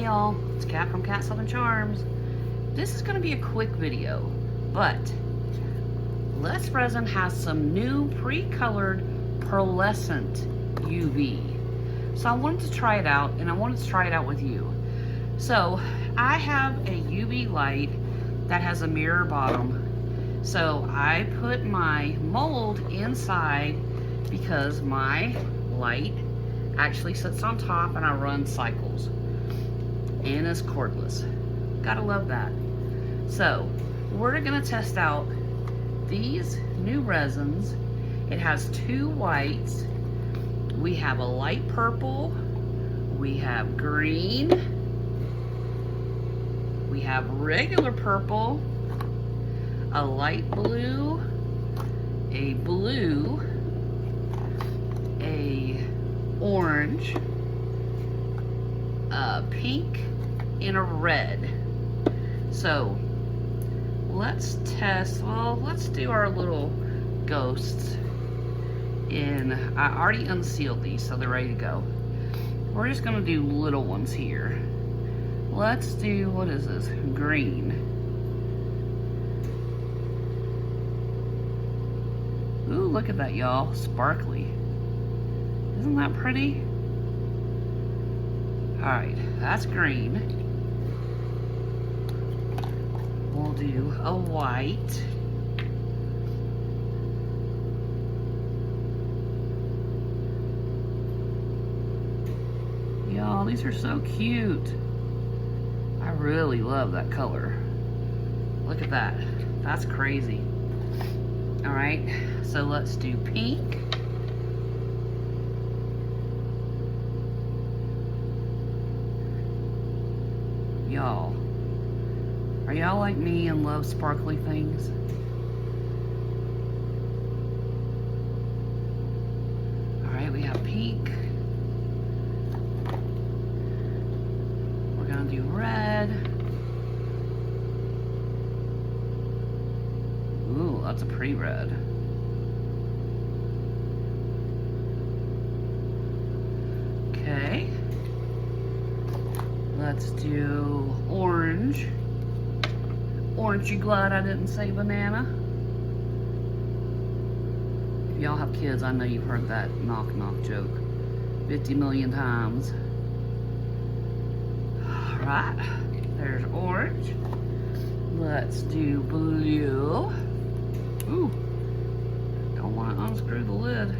Hey y'all, it's Kat from Kat Southern Charms. This is going to be a quick video, but Let's Resin has some new pre-colored pearlescent UV. So I wanted to try it out, and I wanted to try it out with you. So I have a UV light that has a mirror bottom. So I put my mold inside because my light actually sits on top and I run cycles. And it's cordless. Gotta love that. So we're gonna test out these new resins. It has two whites. We have a light purple. We have green. We have regular purple, a light blue, a blue, a orange, a pink, and a red. So let's test, well, let's do our little ghosts. And I already unsealed these, so they're ready to go. We're just gonna do little ones here. Let's do, what is this? Green. Ooh, look at that, y'all. Sparkly. Isn't that pretty? Alright, that's green. We'll do a white. Y'all, these are so cute. I really love that color. Look at that. That's crazy. Alright, so let's do pink. Y'all, are y'all like me and love sparkly things? Alright, we have pink. We're gonna do red. Ooh, that's a pretty red. Okay. Let's do orange. Aren't you glad I didn't say banana? If y'all have kids, I know you've heard that knock knock joke 50 million times. Alright, there's orange. Let's do blue. Ooh, don't want to unscrew the lid.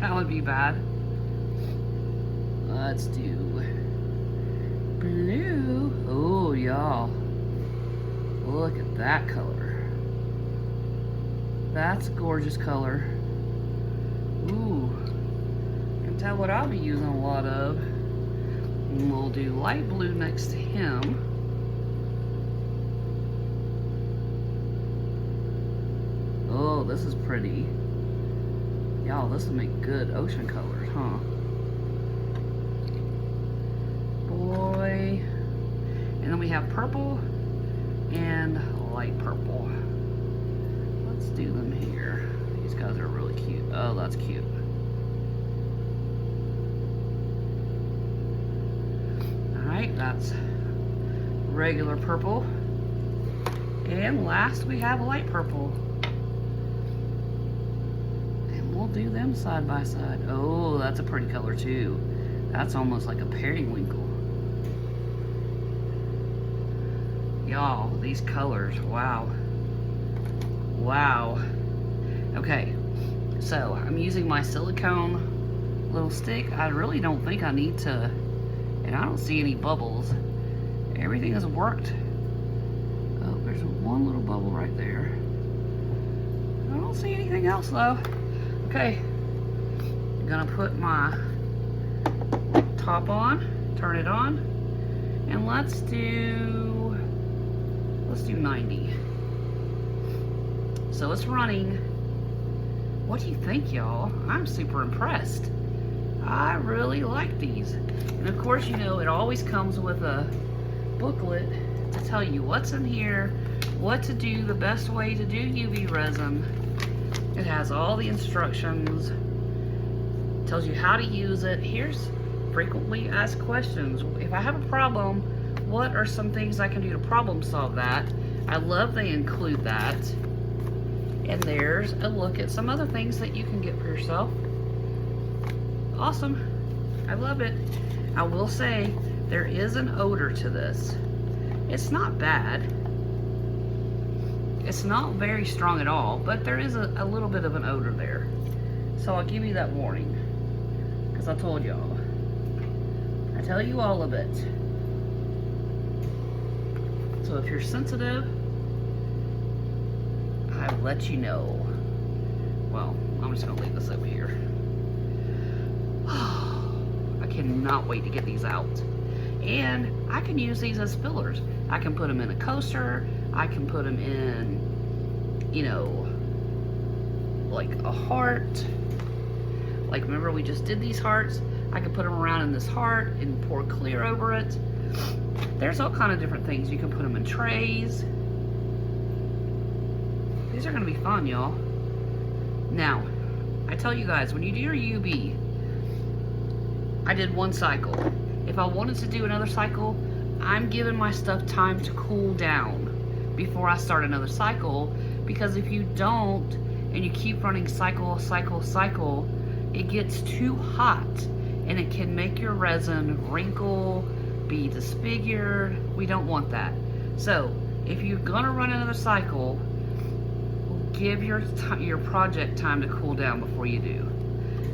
That would be bad. Let's do blue. Oh, y'all. Look at that color. That's a gorgeous color. Ooh. You can tell what I'll be using a lot of. And we'll do light blue next to him. Oh, this is pretty. Y'all, this will make good ocean colors, huh? Boy. And then we have purple and light purple. Let's do them here. These guys are really cute. Oh, that's cute. Alright, that's regular purple. And last we have light purple. And we'll do them side by side. Oh, that's a pretty color too. That's almost like a periwinkle. Y'all, these colors, wow. Wow. Okay, so I'm using my silicone little stick. I really don't think I need to, and I don't see any bubbles. Everything has worked. Oh, there's one little bubble right there. I don't see anything else though. Okay, I'm gonna put my top on, turn it on, and let's do 90. So it's running. What do you think, y'all? I'm super impressed. I really like these. And of course, you know, it always comes with a booklet to tell you what's in here, what to do, the best way to do UV resin. It has all the instructions, tells you how to use it. Here's frequently asked questions. If I have a problem, what are some things I can do to problem solve that? I love they include that. And there's a look at some other things that you can get for yourself. Awesome. I love it. I will say there is an odor to this. It's not bad. It's not very strong at all, but there is a little bit of an odor there. So I'll give you that warning, because I told y'all. I tell you all of it. So if you're sensitive, I let you know. Well, I'm just gonna leave this over here. I cannot wait to get these out. And I can use these as fillers. I can put them in a coaster. I can put them in, you know, like a heart. Like, remember we just did these hearts? I can put them around in this heart and pour clear over it. There's all kind of different things. You can put them in trays. These are gonna be fun, y'all. Now, I tell you guys, when you do your UV, I did one cycle. If I wanted to do another cycle, I'm giving my stuff time to cool down before I start another cycle, because if you don't, and you keep running cycle, it gets too hot, and it can make your resin wrinkle, be disfigured. We don't want that. So, if you're gonna run another cycle, give your project time to cool down before you do.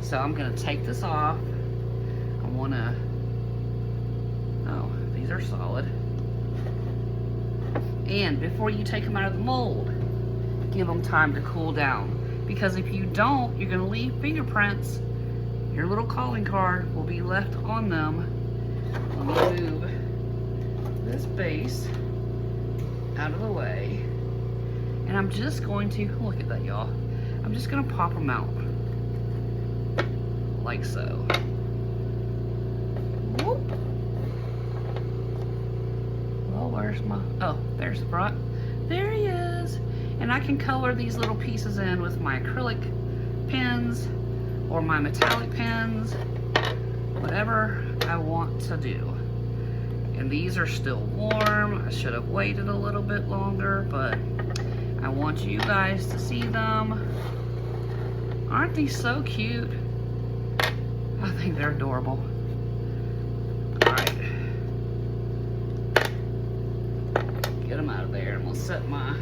So I'm gonna take this off. I wanna, oh, these are solid. And before you take them out of the mold, give them time to cool down. Because if you don't, you're gonna leave fingerprints. Your little calling card will be left on them. Let me move this base out of the way. And I'm just going to, look at that, y'all. I'm just gonna pop them out. Like so. Whoop. Well, where's my, oh, there's the front. There he is. And I can color these little pieces in with my acrylic pens or my metallic pens, whatever I want to do. And these are still warm. I should have waited a little bit longer, but I want you guys to see them. Aren't these so cute? I think they're adorable. All right. Get them out of there, and we'll set my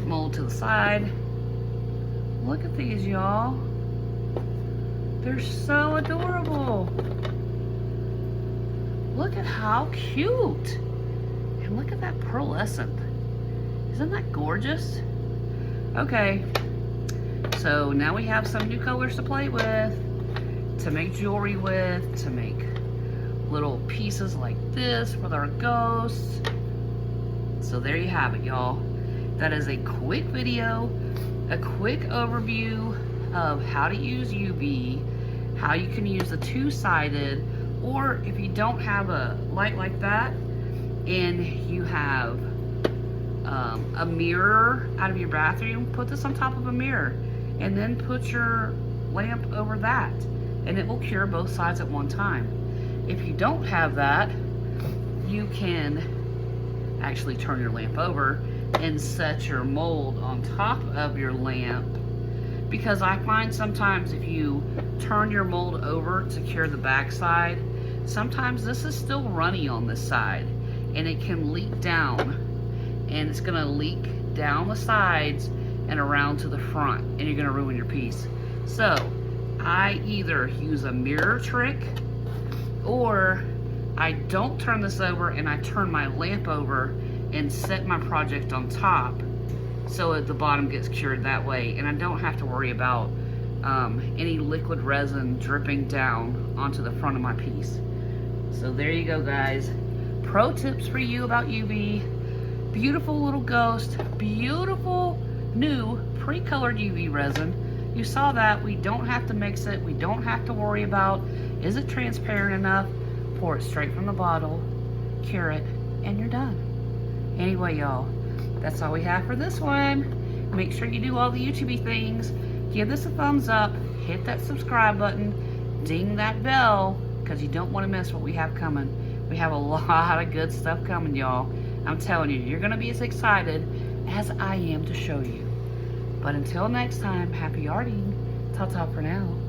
mold to the side. Look at these, y'all. They're so adorable. Look at how cute. And look at that pearlescent. Isn't that gorgeous? Okay, so now we have some new colors to play with, to make jewelry with, to make little pieces like this with our ghosts. So there you have it, y'all. That is a quick video, a quick overview of how to use UV, how you can use the two-sided, or if you don't have a light like that and you have a mirror out of your bathroom, put this on top of a mirror and then put your lamp over that, and it will cure both sides at one time. If you don't have that, you can actually turn your lamp over and set your mold on top of your lamp, because I find sometimes if you turn your mold over to cure the back side, sometimes this is still runny on this side and it can leak down, and it's gonna leak down the sides and around to the front, and you're gonna ruin your piece. So I either use a mirror trick, or I don't turn this over and I turn my lamp over and set my project on top so that the bottom gets cured that way, and I don't have to worry about any liquid resin dripping down onto the front of my piece. So there you go, guys. Pro tips for you about UV. Beautiful little ghost, beautiful new pre-colored UV resin. You saw that. We don't have to mix it. We don't have to worry about, is it transparent enough? Pour it straight from the bottle, cure it, and you're done. Anyway, y'all, that's all we have for this one. Make sure you do all the YouTube things. Give this a thumbs up, hit that subscribe button, ding that bell, because you don't want to miss what we have coming. We have a lot of good stuff coming, y'all. I'm telling you, you're going to be as excited as I am to show you. But until next time, happy arting. Ta-ta for now.